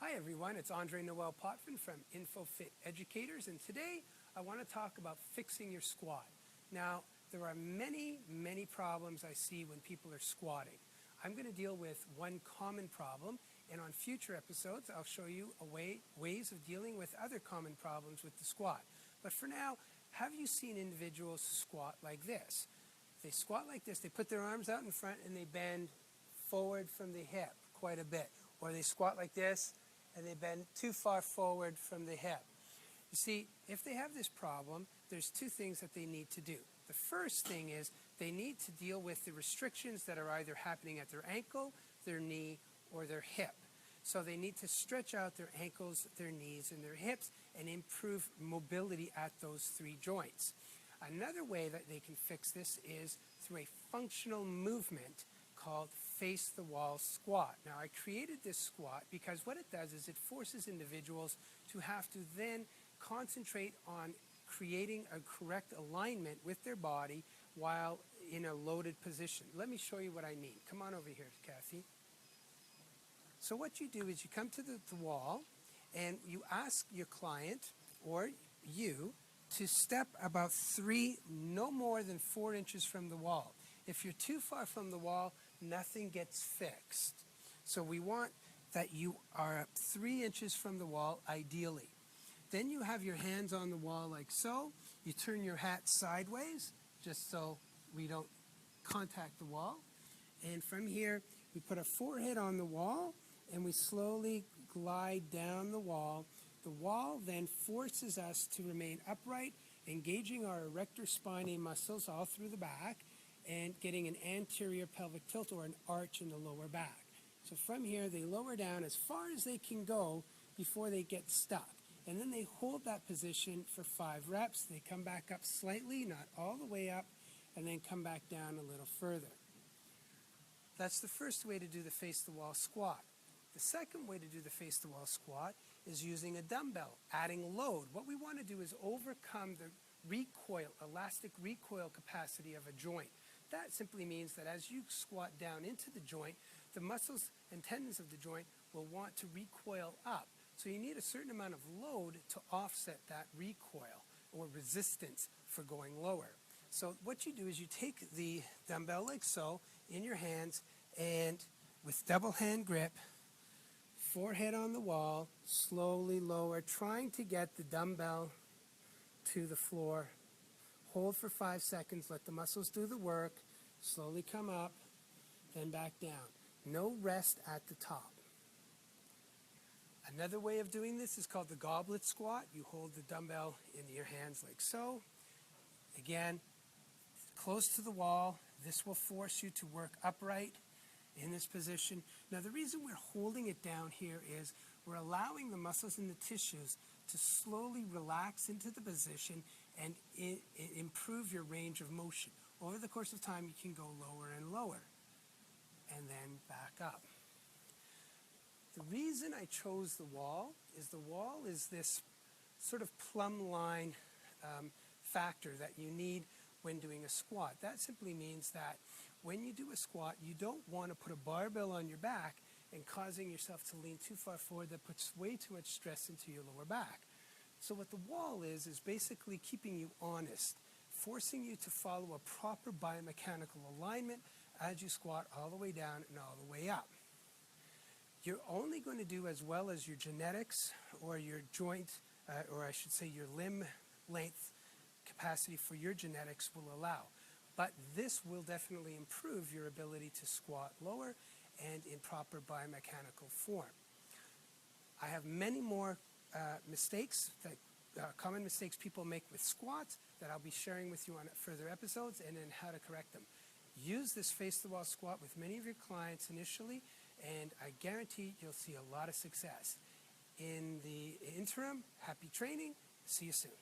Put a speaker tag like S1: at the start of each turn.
S1: Hi everyone, it's Andre Noel Potvin from Infofit Educators, and today I want to talk about fixing your squat. Now, there are many problems I see when people are squatting. I'm going to deal with one common problem, and on future episodes I'll show you ways of dealing with other common problems with the squat. But for now, have you seen individuals squat like this? They squat like this, they put their arms out in front and they bend forward from the hip quite a bit. Or they squat like this and they bend too far forward from the hip. You see, if they have this problem, there's two things that they need to do. The first thing is they need to deal with the restrictions that are either happening at their ankle, their knee, or their hip. So they need to stretch out their ankles, their knees, and their hips and improve mobility at those three joints. Another way that they can fix this is through a functional movement called face the wall squat. Now, I created this squat because what it does is it forces individuals to have to then concentrate on creating a correct alignment with their body while in a loaded position. Let me show you what I mean. Come on over here, Kathy. So what you do is you come to the wall and you ask your client or you to step about no more than 4 inches from the wall. If you're too far from the wall, nothing gets fixed. So we want that you are 3 inches from the wall, ideally. Then you have your hands on the wall like so. You turn your hat sideways, just so we don't contact the wall. And from here, we put our forehead on the wall, and we slowly glide down the wall. The wall then forces us to remain upright, engaging our erector spinae muscles all through the back, and getting an anterior pelvic tilt or an arch in the lower back. So from here, they lower down as far as they can go before they get stuck. And then they hold that position for 5 reps. They come back up slightly, not all the way up, and then come back down a little further. That's the first way to do the face the wall squat. The second way to do the face the wall squat is using a dumbbell, adding load. What we want to do is overcome the recoil, elastic recoil capacity of a joint. That simply means that as you squat down into the joint, the muscles and tendons of the joint will want to recoil up. So you need a certain amount of load to offset that recoil or resistance for going lower. So what you do is you take the dumbbell like so in your hands, and with double hand grip, forehead on the wall, slowly lower, trying to get the dumbbell to the floor. Hold for 5 seconds, let the muscles do the work, slowly come up, then back down. No rest at the top. Another way of doing this is called the goblet squat. You hold the dumbbell in your hands like so. Again, close to the wall. This will force you to work upright in this position. Now, the reason we're holding it down here is we're allowing the muscles and the tissues to slowly relax into the position and improve your range of motion. Over the course of time, you can go lower and lower and then back up. The reason I chose the wall is this sort of plumb line factor that you need when doing a squat. That simply means that when you do a squat, you don't want to put a barbell on your back and causing yourself to lean too far forward. That puts way too much stress into your lower back. So what the wall is basically keeping you honest, forcing you to follow a proper biomechanical alignment as you squat all the way down and all the way up. You're only going to do as well as your genetics or your joint, or I should say your limb length capacity for your genetics will allow. But this will definitely improve your ability to squat lower and in proper biomechanical form. I have many more common mistakes people make with squats that I'll be sharing with you on further episodes, and then how to correct them. Use this face the wall squat with many of your clients initially, and I guarantee you'll see a lot of success. In the interim, happy training. See you soon.